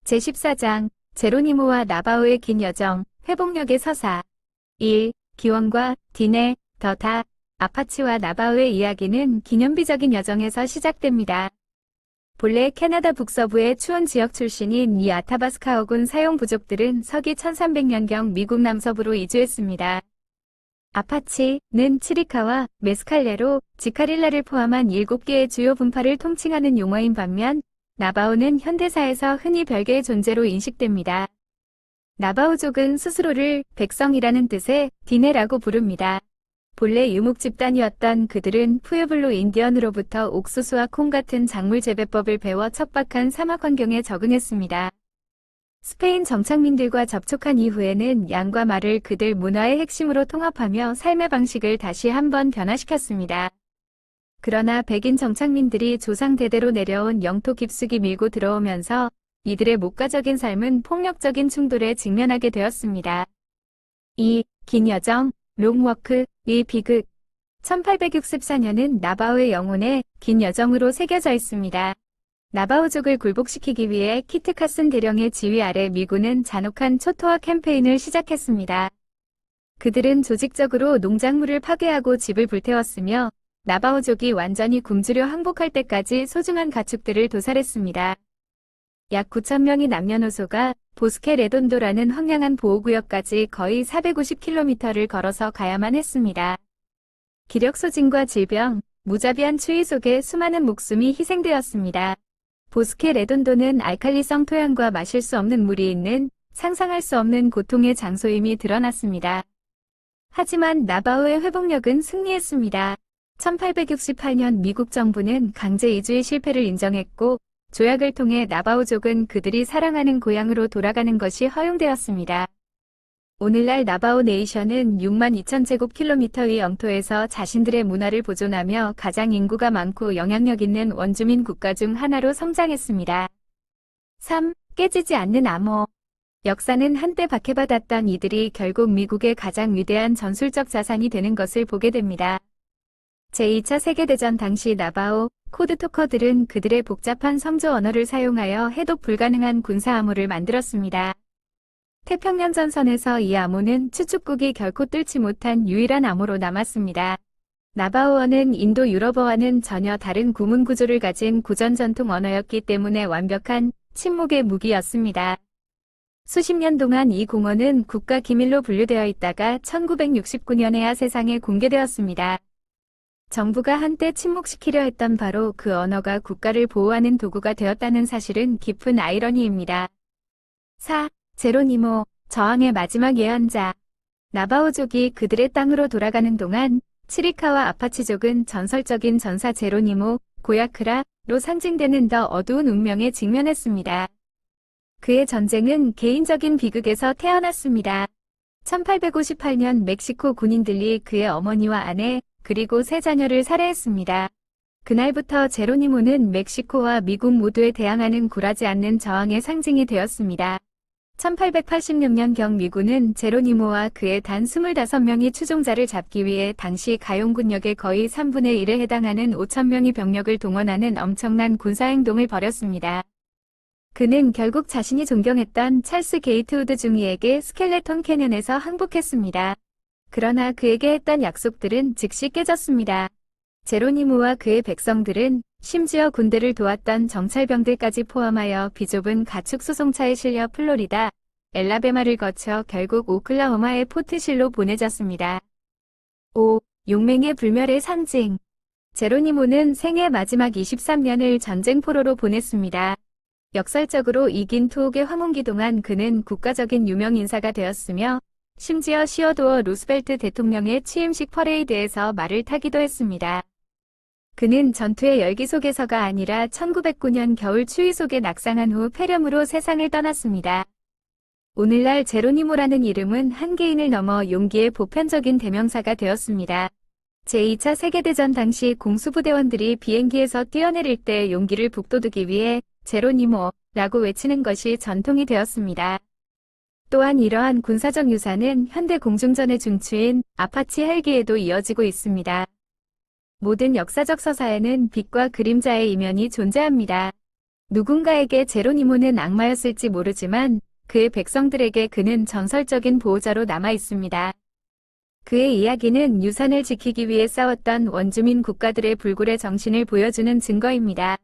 제14장 제로니모와 나바오의 긴 여정, 회복력의 서사 1. 기원과 디네, 더다, 아파치와 나바오의 이야기는 기념비적인 여정에서 시작됩니다. 본래 캐나다 북서부의 추운 지역 출신인 이 아타바스카어군 사용 부족들은 서기 1300년경 미국 남서부로 이주했습니다. 아파치는 치리카와 메스칼레로, 지카릴라를 포함한 7개의 주요 분파를 통칭하는 용어인 반면 나바오는 현대사에서 흔히 별개의 존재로 인식됩니다. 나바오족은 스스로를 백성이라는 뜻의 디네라고 부릅니다. 본래 유목 집단이었던 그들은 푸에블로 인디언으로부터 옥수수와 콩 같은 작물 재배법을 배워 척박한 사막 환경에 적응했습니다. 스페인 정착민들과 접촉한 이후에는 양과 말을 그들 문화의 핵심으로 통합하며 삶의 방식을 다시 한번 변화시켰습니다. 그러나 백인 정착민들이 조상 대대로 내려온 영토 깊숙이 밀고 들어오면서 이들의 목가적인 삶은 폭력적인 충돌에 직면하게 되었습니다. 이 긴 여정, 롱워크의 비극 1864년은 나바오의 영혼에 긴 여정으로 새겨져 있습니다. 나바오족을 굴복시키기 위해 키트 카슨 대령의 지휘 아래 미군은 잔혹한 초토화 캠페인을 시작했습니다. 그들은 조직적으로 농작물을 파괴하고 집을 불태웠으며 나바오족이 완전히 굶주려 항복할 때까지 소중한 가축들을 도살했습니다. 약 9,000명의 남녀노소가 보스케 레돈도라는 황량한 보호구역까지 거의 450km를 걸어서 가야만 했습니다. 기력 소진과 질병, 무자비한 추위 속에 수많은 목숨이 희생되었습니다. 보스케 레돈도는 알칼리성 토양과 마실 수 없는 물이 있는 상상할 수 없는 고통의 장소임이 드러났습니다. 하지만 나바오의 회복력은 승리했습니다. 1868년 미국 정부는 강제 이주의 실패를 인정했고 조약을 통해 나바오족은 그들이 사랑하는 고향으로 돌아가는 것이 허용되었습니다. 오늘날 나바오 네이션은 62,000제곱킬로미터의 영토에서 자신들의 문화를 보존하며 가장 인구가 많고 영향력 있는 원주민 국가 중 하나로 성장했습니다. 3. 깨지지 않는 암호. 역사는 한때 박해받았던 이들이 결국 미국의 가장 위대한 전술적 자산이 되는 것을 보게 됩니다. 제2차 세계대전 당시 나바오, 코드토커들은 그들의 복잡한 성조 언어를 사용하여 해독 불가능한 군사 암호를 만들었습니다. 태평양 전선에서 이 암호는 추축국이 결코 뚫지 못한 유일한 암호로 남았습니다. 나바오어는 인도 유럽어와는 전혀 다른 구문 구조를 가진 고전 전통 언어였기 때문에 완벽한 침묵의 무기였습니다. 수십 년 동안 이 공어는 국가 기밀로 분류되어 있다가 1969년에야 세상에 공개되었습니다. 정부가 한때 침묵시키려 했던 바로 그 언어가 국가를 보호하는 도구가 되었다는 사실은 깊은 아이러니입니다. 4. 제로니모, 저항의 마지막 예언자. 나바오족이 그들의 땅으로 돌아가는 동안 치리카와 아파치족은 전설적인 전사 제로니모, 고야크라로 상징되는 더 어두운 운명에 직면했습니다. 그의 전쟁은 개인적인 비극에서 태어났습니다. 1858년 멕시코 군인들이 그의 어머니와 아내, 그리고 세 자녀를 살해했습니다. 그날부터 제로니모는 멕시코와 미국 모두에 대항하는 굴하지 않는 저항의 상징이 되었습니다. 1886년경 미군은 제로니모와 그의 단 25명의 추종자를 잡기 위해 당시 가용군역의 거의 3분의 1에 해당하는 5,000명의 병력을 동원하는 엄청난 군사행동을 벌였습니다. 그는 결국 자신이 존경했던 찰스 게이트우드 중위에게 스켈레톤 캐년에서 항복했습니다. 그러나 그에게 했던 약속들은 즉시 깨졌습니다. 제로니모와 그의 백성들은 심지어 군대를 도왔던 정찰병들까지 포함하여 비좁은 가축 수송차에 실려 플로리다, 엘라베마를 거쳐 결국 오클라호마의 포트실로 보내졌습니다. 5. 용맹의 불멸의 상징. 제로니모는 생애 마지막 23년을 전쟁 포로로 보냈습니다. 역설적으로 이긴 투옥의 황혼기 동안 그는 국가적인 유명 인사가 되었으며 심지어 시어도어 루스벨트 대통령의 취임식 퍼레이드에서 말을 타기도 했습니다. 그는 전투의 열기 속에서가 아니라 1909년 겨울 추위 속에 낙상한 후 폐렴으로 세상을 떠났습니다. 오늘날 제로니모라는 이름은 한 개인을 넘어 용기의 보편적인 대명사가 되었습니다. 제2차 세계대전 당시 공수부대원들이 비행기에서 뛰어내릴 때 용기를 북돋우기 위해 제로니모라고 외치는 것이 전통이 되었습니다. 또한 이러한 군사적 유산은 현대 공중전의 중추인 아파치 헬기에도 이어지고 있습니다. 모든 역사적 서사에는 빛과 그림자의 이면이 존재합니다. 누군가에게 제로니모는 악마였을지 모르지만 그의 백성들에게 그는 전설적인 보호자로 남아 있습니다. 그의 이야기는 유산을 지키기 위해 싸웠던 원주민 국가들의 불굴의 정신을 보여주는 증거입니다.